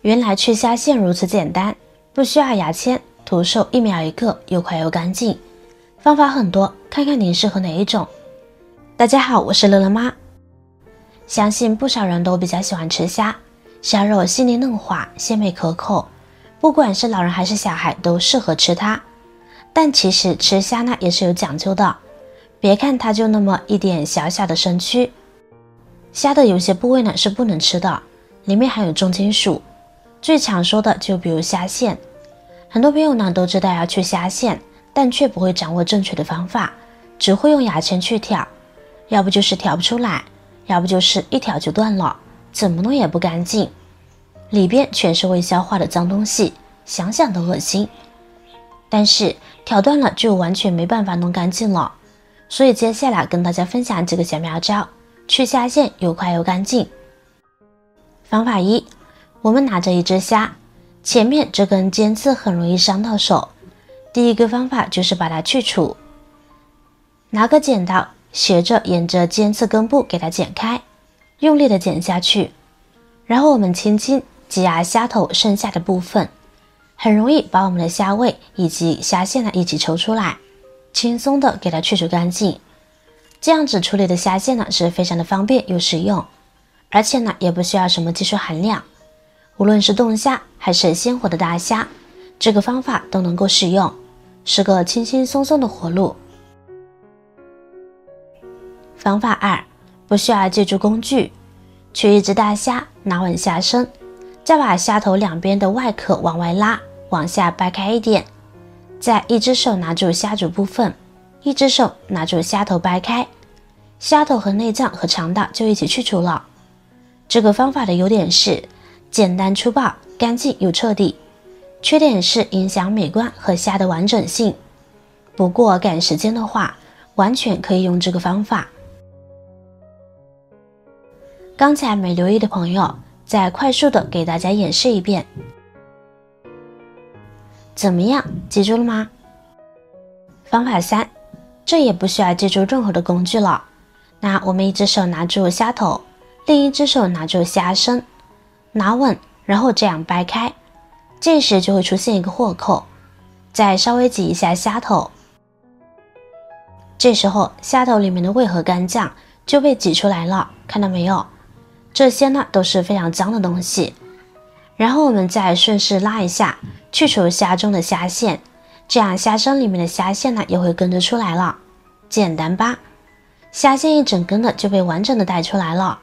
原来去虾线如此简单，不需要牙签，徒手1秒一个，又快又干净。方法很多，看看您适合哪一种。大家好，我是乐乐妈。相信不少人都比较喜欢吃虾，虾肉细腻嫩滑，鲜美可口，不管是老人还是小孩都适合吃它。但其实吃虾呢也是有讲究的，别看它就那么一点小小的身躯，虾的有些部位呢是不能吃的，里面含有重金属。最常说的就比如虾线，很多朋友呢都知道要去虾线，但却不会掌握正确的方法，只会用牙签去挑，要不就是挑不出来，要不就是一挑就断了，怎么弄也不干净，里边全是未消化的脏东西，想想都恶心。但是挑断了就完全没办法弄干净了，所以接下来跟大家分享几个小妙招，去虾线又快又干净。方法1，我们拿着一只虾，前面这根尖刺很容易伤到手，第一个方法就是把它去除，拿个剪刀斜着沿着尖刺根部给它剪开，用力的剪下去，然后我们轻轻挤压虾头剩下的部分，很容易把我们的虾味以及虾线呢一起抽出来，轻松的给它去除干净。这样子处理的虾线呢是非常的方便又实用，而且呢也不需要什么技术含量，无论是冻虾还是鲜活的大虾，这个方法都能够使用，是个轻轻松松的活路。方法2，不需要借助工具，取一只大虾，拿稳虾身，再把虾头两边的外壳往外拉，往下掰开一点，再一只手拿住虾主部分，一只手拿住虾头掰开，虾头和内脏和肠道就一起去除了。这个方法的优点是简单粗暴，干净又彻底，缺点是影响美观和虾的完整性。不过赶时间的话，完全可以用这个方法。刚才没留意的朋友，再快速的给大家演示一遍。怎么样，记住了吗？方法3，这也不需要借助任何的工具了。那我们一只手拿住虾头，另一只手拿住虾身，拿稳，然后这样掰开，这时就会出现一个豁口，再稍微挤一下虾头，这时候虾头里面的胃和肝脏就被挤出来了，看到没有？这些呢都是非常脏的东西，然后我们再顺势拉一下，去除虾中的虾线，这样虾身里面的虾线呢也会跟着出来了，简单吧？虾线一整根的就被完整的带出来了，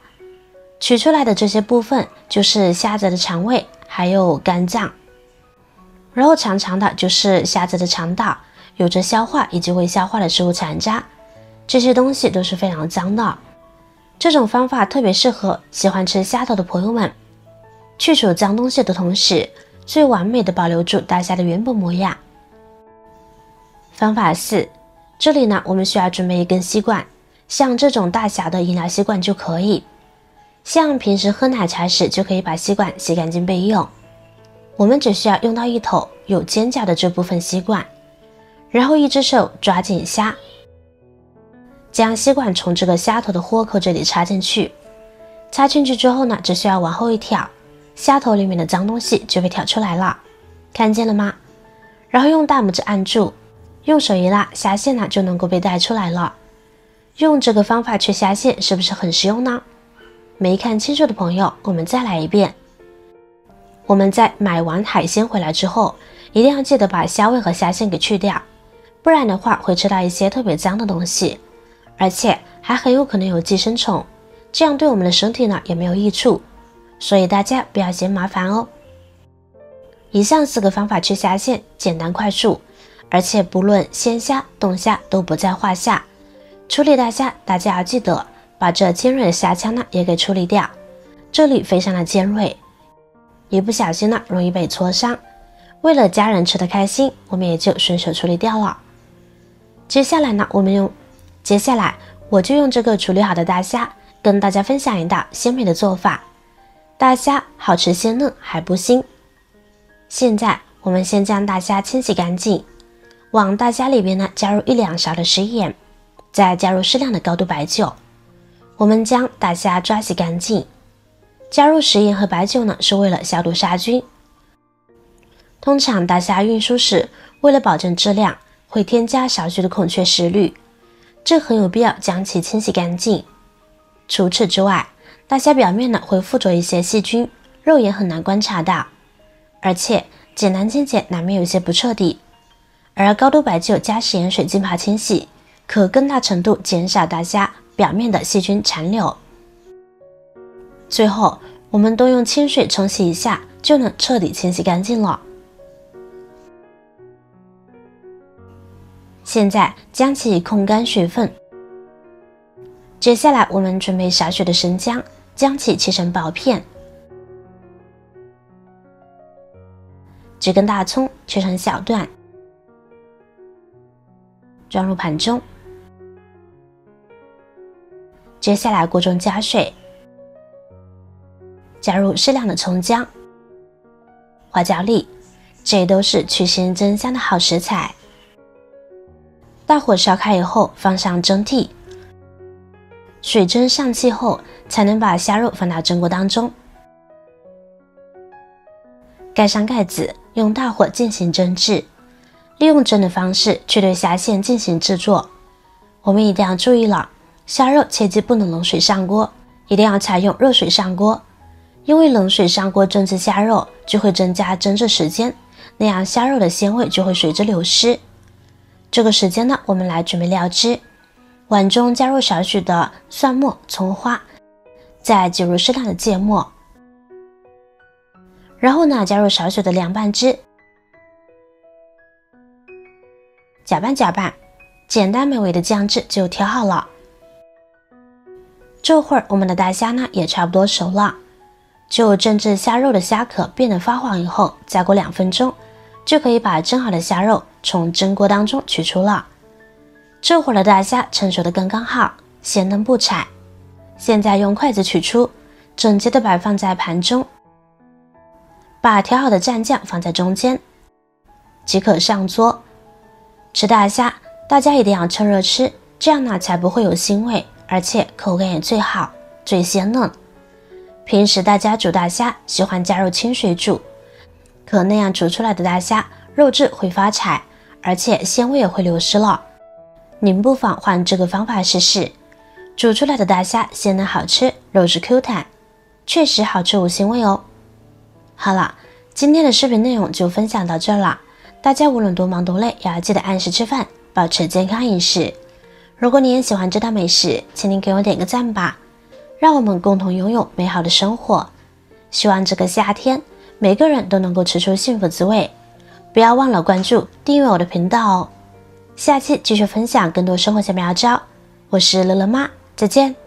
取出来的这些部分就是虾子的肠胃还有肝脏，然后长长的就是虾子的肠道，有着消化以及未消化的食物残渣，这些东西都是非常脏的。这种方法特别适合喜欢吃虾头的朋友们，去除脏东西的同时，最完美的保留住大虾的原本模样。方法4，这里呢我们需要准备一根吸管，像这种大小的饮料吸管就可以，像平时喝奶茶时就可以把吸管洗干净备用。我们只需要用到一头有尖角的这部分吸管，然后一只手抓紧虾，将吸管从这个虾头的豁口这里插进去，插进去之后呢，只需要往后一挑，虾头里面的脏东西就被挑出来了，看见了吗？然后用大拇指按住，用手一拉，虾线呢就能够被带出来了。用这个方法去虾线是不是很实用呢？没看清楚的朋友，我们再来一遍。我们在买完海鲜回来之后，一定要记得把虾味和虾线给去掉，不然的话会吃到一些特别脏的东西，而且还很有可能有寄生虫，这样对我们的身体呢也没有益处，所以大家不要嫌麻烦哦。以上4个方法去虾线简单快速，而且不论鲜虾冻虾都不在话下。处理大虾大家要记得把这尖锐的虾腔呢也给处理掉，这里非常的尖锐，一不小心呢容易被戳伤，为了家人吃得开心，我们也就顺手处理掉了。接下来我就用这个处理好的大虾跟大家分享一道鲜美的做法，大虾好吃鲜嫩还不腥。现在我们先将大虾清洗干净，往大虾里边呢加入1-2勺的食盐，再加入适量的高度白酒，我们将大虾抓洗干净，加入食盐和白酒呢，是为了消毒杀菌。通常大虾运输时，为了保证质量，会添加少许的孔雀石氯，这很有必要将其清洗干净。除此之外，大虾表面呢会附着一些细菌，肉眼很难观察到，而且简单清洁难免有些不彻底。而高度白酒加食盐水浸泡清洗，可更大程度减少大虾表面的细菌残留。最后，我们多用清水冲洗一下，就能彻底清洗干净了。现在将其控干水分。接下来我们准备少许的生姜，将其切成薄片。几根大葱切成小段，装入盘中。接下来锅中加水，加入适量的葱姜、花椒粒，这都是去腥增香的好食材。大火烧开以后，放上蒸屉，水蒸上气后，才能把虾肉放到蒸锅当中。盖上盖子，用大火进行蒸制，利用蒸的方式去对虾线进行制作。我们一定要注意了，虾肉切记不能冷水上锅，一定要采用热水上锅，因为冷水上锅蒸制虾肉就会增加蒸制时间，那样虾肉的鲜味就会随之流失。这个时间呢，我们来准备料汁。碗中加入少许的蒜末、葱花，再挤入适量的芥末，然后呢，加入少许的凉拌汁，搅拌搅拌，简单美味的酱汁就调好了。这会儿我们的大虾呢也差不多熟了，就蒸至虾肉的虾壳变得发黄以后，再过2分钟，就可以把蒸好的虾肉从蒸锅当中取出了。这会儿的大虾成熟的刚刚好，鲜嫩不柴。现在用筷子取出，整洁的摆放在盘中，把调好的蘸酱放在中间，即可上桌。吃大虾，大家一定要趁热吃，这样呢才不会有腥味，而且口感也最好，最鲜嫩。平时大家煮大虾喜欢加入清水煮，可那样煮出来的大虾肉质会发柴，而且鲜味也会流失了。您不妨换这个方法试试，煮出来的大虾鲜嫩好吃，肉质 Q 弹，确实好吃无腥味哦。好了，今天的视频内容就分享到这了，大家无论多忙多累，也要记得按时吃饭，保持健康饮食。如果你也喜欢这道美食，请您给我点个赞吧，让我们共同拥有美好的生活。希望这个夏天每个人都能够吃出幸福滋味。不要忘了关注订阅我的频道哦。下期继续分享更多生活小妙招，我是乐乐妈，再见。